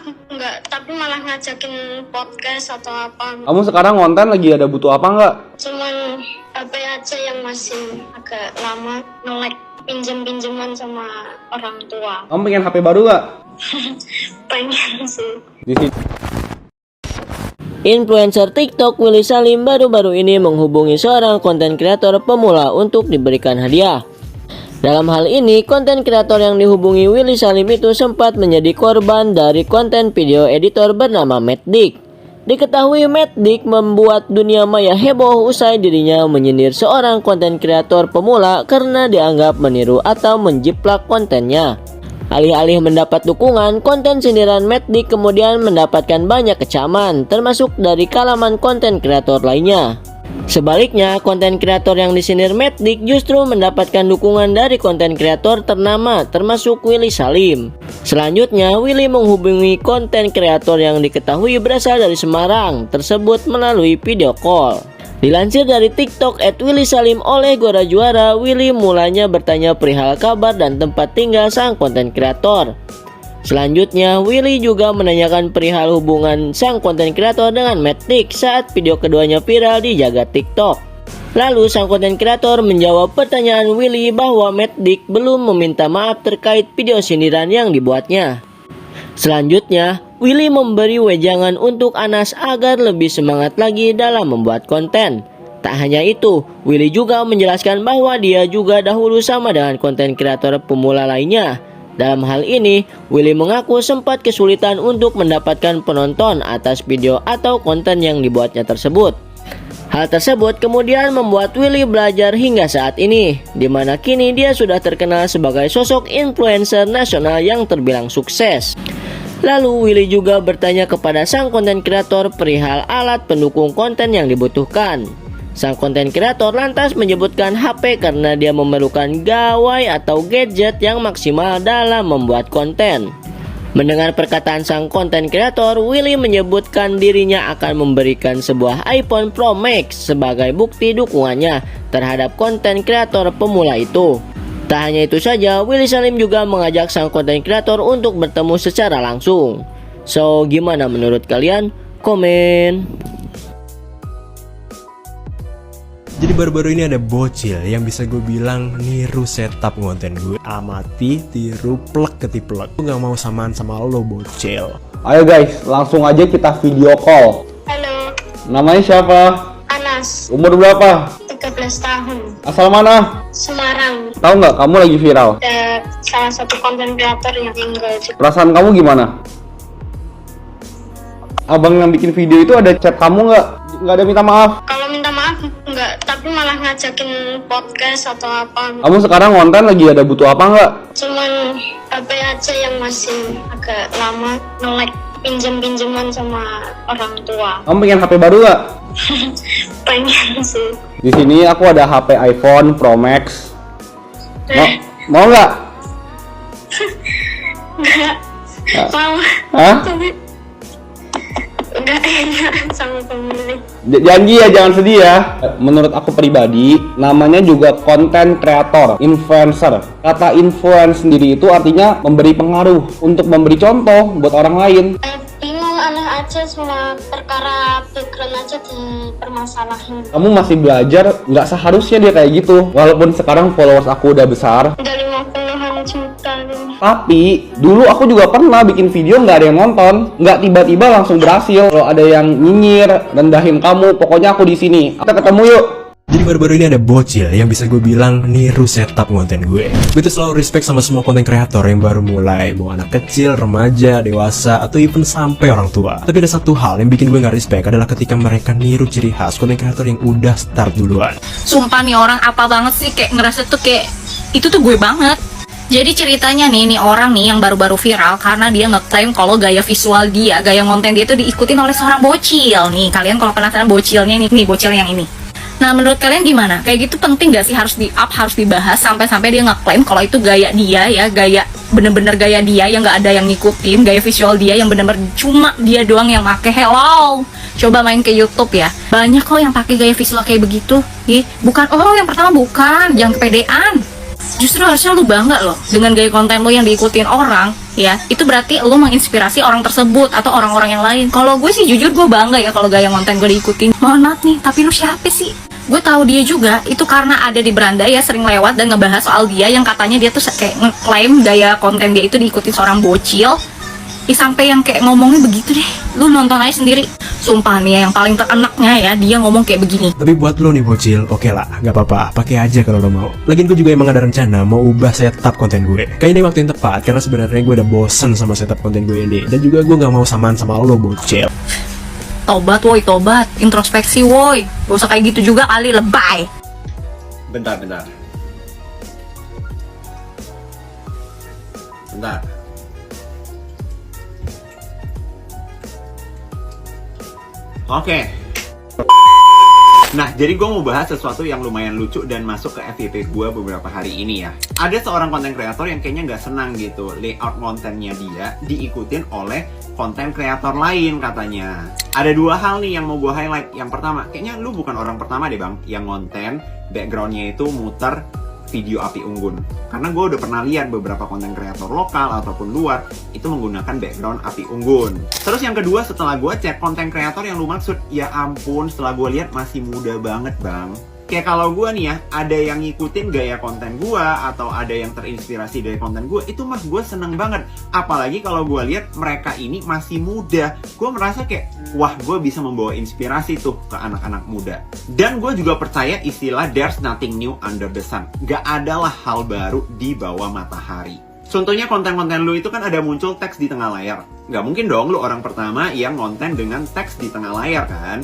enggak, tapi malah ngajakin podcast atau apa. Kamu sekarang konten lagi ada butuh apa nggak? Cuman HP aja yang masih agak lama, nge-lag pinjem-pinjeman sama orang tua. Kamu pengen HP baru nggak? Pengen sih. Di sini. Influencer TikTok Willy Salim baru-baru ini menghubungi seorang konten kreator pemula untuk diberikan hadiah. Dalam hal ini, konten kreator yang dihubungi Willy Salim itu sempat menjadi korban dari konten video editor bernama Matt Dick. Diketahui Matt Dick membuat dunia maya heboh usai dirinya menyindir seorang konten kreator pemula karena dianggap meniru atau menjiplak kontennya. Alih-alih mendapat dukungan, konten sindiran Matt Dick kemudian mendapatkan banyak kecaman, termasuk dari kalangan konten kreator lainnya. Sebaliknya, konten kreator yang disindir Matt Dick justru mendapatkan dukungan dari konten kreator ternama, termasuk Willy Salim. Selanjutnya, Willy menghubungi konten kreator yang diketahui berasal dari Semarang tersebut melalui video call. Dilansir dari TikTok @WillySalim oleh Gora Juara, Willy mulanya bertanya perihal kabar dan tempat tinggal sang konten kreator. Selanjutnya, Willy juga menanyakan perihal hubungan sang konten kreator dengan Matt Dick saat video keduanya viral di jagat TikTok. Lalu sang konten kreator menjawab pertanyaan Willy bahwa Matt Dick belum meminta maaf terkait video sindiran yang dibuatnya. Selanjutnya, Willy memberi wejangan untuk Anas agar lebih semangat lagi dalam membuat konten. Tak hanya itu, Willy juga menjelaskan bahwa dia juga dahulu sama dengan konten kreator pemula lainnya. Dalam hal ini, Willy mengaku sempat kesulitan untuk mendapatkan penonton atas video atau konten yang dibuatnya tersebut. Hal tersebut kemudian membuat Willy belajar hingga saat ini, di mana kini dia sudah terkenal sebagai sosok influencer nasional yang terbilang sukses. Lalu Willy juga bertanya kepada sang konten kreator perihal alat pendukung konten yang dibutuhkan. Sang konten kreator lantas menyebutkan HP karena dia memerlukan gawai atau gadget yang maksimal dalam membuat konten. Mendengar perkataan sang konten kreator, Willy menyebutkan dirinya akan memberikan sebuah iPhone Pro Max sebagai bukti dukungannya terhadap konten kreator pemula itu. Tak hanya itu saja, Willy Salim juga mengajak sang konten kreator untuk bertemu secara langsung. So, gimana menurut kalian? Komen. Jadi baru-baru ini ada bocil yang bisa gue bilang niru setup konten gue. Amati, tiru, plek ketiplek. Gue gak mau samaan sama lo bocil. Ayo guys, langsung aja kita video call. Halo, Namanya siapa? Anas, Umur berapa? 13 tahun, Asal mana? Semarang. Tahu nggak kamu lagi viral? Ada salah satu konten kreator yang meninggal juga. Perasaan kamu gimana? Abang yang bikin video itu ada chat kamu nggak? Nggak ada minta maaf? Kalau minta maaf enggak, tapi malah ngajakin podcast atau apa. Kamu sekarang konten lagi ada butuh apa nggak? Cuman HP aja yang masih agak lama, nge-lag pinjem-pinjeman sama orang tua. Kamu pengen HP baru nggak? Pengen sih. Di sini aku ada HP iPhone Pro Max. Mau nggak? Enggak mau. Hah? Tapi enggak enak sama pemilik. Janji ya, jangan sedih ya. Menurut aku pribadi, namanya juga konten kreator, influencer. Kata influence sendiri itu artinya memberi pengaruh, untuk memberi contoh buat orang lain. Bingung, aneh aja sama perkara background aja dipermasalahin. Kamu masih belajar, nggak seharusnya dia kayak gitu. Walaupun sekarang followers aku udah besar, Udah 50-an juta nih. tapi dulu aku juga pernah bikin video nggak ada yang nonton, nggak tiba-tiba langsung berhasil. Kalau ada yang nyinyir, rendahin kamu, pokoknya aku di sini. Kita ketemu yuk. Jadi baru-baru ini ada bocil yang bisa gue bilang niru setup konten gue. Gue tuh selalu respect sama semua konten kreator yang baru mulai, mau anak kecil, remaja, dewasa, atau even sampai orang tua. Tapi ada satu hal yang bikin gue gak respect adalah ketika mereka niru ciri khas konten kreator yang udah start duluan. Sumpah nih orang apa banget sih, kayak ngerasa tuh kayak itu tuh gue banget. Jadi ceritanya nih orang nih yang baru-baru viral karena dia ngeklaim kalau gaya visual dia, gaya konten dia tuh diikutin oleh seorang bocil nih. Kalian kalau penasaran bocilnya nih bocil yang ini. Nah menurut kalian gimana? Kayak gitu penting gak sih harus di-up, harus dibahas sampai-sampai dia ngeklaim kalau itu gaya dia ya, gaya bener-bener gaya dia yang gak ada yang ngikutin, gaya visual dia yang bener-bener cuma dia doang yang make. Hello, coba main ke YouTube ya, banyak kok yang pakai gaya visual kayak begitu. Bukan, oh yang pertama bukan, jangan kepedean. Justru harusnya lu bangga loh dengan gaya konten lu yang diikutin orang, ya. Itu berarti lu menginspirasi orang tersebut atau orang-orang yang lain. Kalau gue sih jujur gue bangga ya kalau gaya konten gue diikutin. Mohon maaf nih, tapi lu siapa sih? Gue tahu dia juga itu karena ada di beranda ya, sering lewat dan ngebahas soal dia yang katanya dia tuh kayak ngeklaim gaya konten dia itu diikuti seorang bocil. Sampai yang kayak ngomongnya begitu deh. Lu nonton aja sendiri. Sumpah nih ya, yang paling terenaknya ya dia ngomong kayak begini. Tapi buat lo nih bocil, oke lah, nggak apa-apa, pakai aja kalau lo mau. Lagian gue juga emang ada rencana mau ubah setup konten gue. Kayaknya ini waktu yang tepat, karena sebenarnya gue udah bosen sama setup konten gue ini. Dan juga gue nggak mau samaan sama lo bocil. Tobat woi, tobat. Introspeksi woi. Gak usah kayak gitu juga kali, lebay. Bentar. Oke. Nah, jadi gue mau bahas sesuatu yang lumayan lucu dan masuk ke FYP gue beberapa hari ini ya. Ada seorang konten kreator yang kayaknya nggak senang gitu, layout kontennya dia diikutin oleh konten kreator lain katanya. Ada dua hal nih yang mau gue highlight. Yang pertama, kayaknya lu bukan orang pertama deh bang yang konten backgroundnya itu muter video api unggun. Karena gue udah pernah lihat beberapa konten kreator lokal ataupun luar itu menggunakan background api unggun. Terus yang kedua, setelah gue cek konten kreator yang lu maksud, ya ampun, setelah gue lihat masih muda banget bang. Kayak kalau gue nih ya, ada yang ngikutin gaya konten gue atau ada yang terinspirasi dari konten gue, itu mah gue seneng banget. Apalagi kalau gue lihat mereka ini masih muda, gue merasa kayak, wah gue bisa membawa inspirasi tuh ke anak-anak muda. Dan gue juga percaya istilah there's nothing new under the sun. Gak adalah hal baru di bawah matahari. Contohnya konten-konten lu itu kan ada muncul teks di tengah layar. Gak mungkin dong lu orang pertama yang konten dengan teks di tengah layar kan?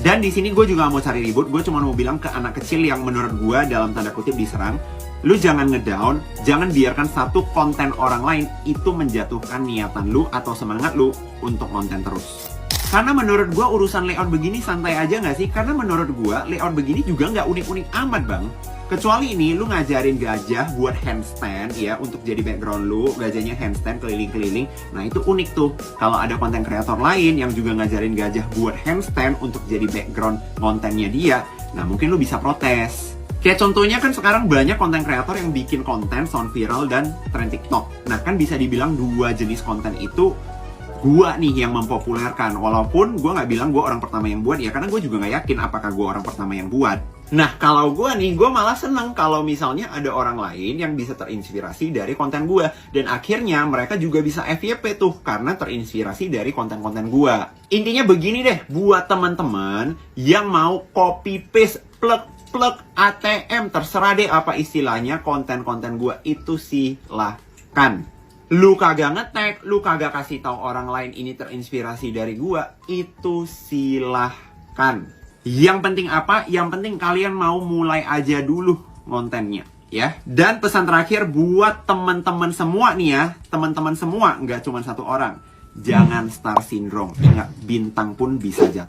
Dan di sini gue juga mau cari ribut, gue cuma mau bilang ke anak kecil yang menurut gue dalam tanda kutip diserang, lu jangan ngedown, jangan biarkan satu konten orang lain itu menjatuhkan niatan lu atau semangat lu untuk konten terus. Karena menurut gue urusan layout begini santai aja gak sih? Karena menurut gue layout begini juga gak unik-unik amat bang. Kecuali ini lu ngajarin gajah buat handstand ya, untuk jadi background lu, gajahnya handstand keliling-keliling. Nah itu unik tuh. Kalau ada konten kreator lain yang juga ngajarin gajah buat handstand untuk jadi background kontennya dia, nah mungkin lu bisa protes. Kayak contohnya kan sekarang banyak konten kreator yang bikin konten sound viral dan trend TikTok. Nah kan bisa dibilang dua jenis konten itu gua nih yang mempopulerkan. Walaupun gua nggak bilang gua orang pertama yang buat ya, karena gua juga nggak yakin apakah gua orang pertama yang buat. Nah kalau gua nih, gua malah seneng kalau misalnya ada orang lain yang bisa terinspirasi dari konten gua. Dan akhirnya mereka juga bisa FYP tuh karena terinspirasi dari konten-konten gua. Intinya begini deh, buat teman-teman yang mau copy paste plug ATM, terserah deh apa istilahnya, konten-konten gua itu silahkan. Lu kagak nge-tag, lu kagak kasih tahu orang lain ini terinspirasi dari gua, itu silahkan. Yang penting apa? Yang penting kalian mau mulai aja dulu kontennya, ya. Dan pesan terakhir buat teman-teman semua nih ya, teman-teman semua, nggak cuma satu orang. Jangan star syndrome. Ingat, bintang pun bisa jatuh.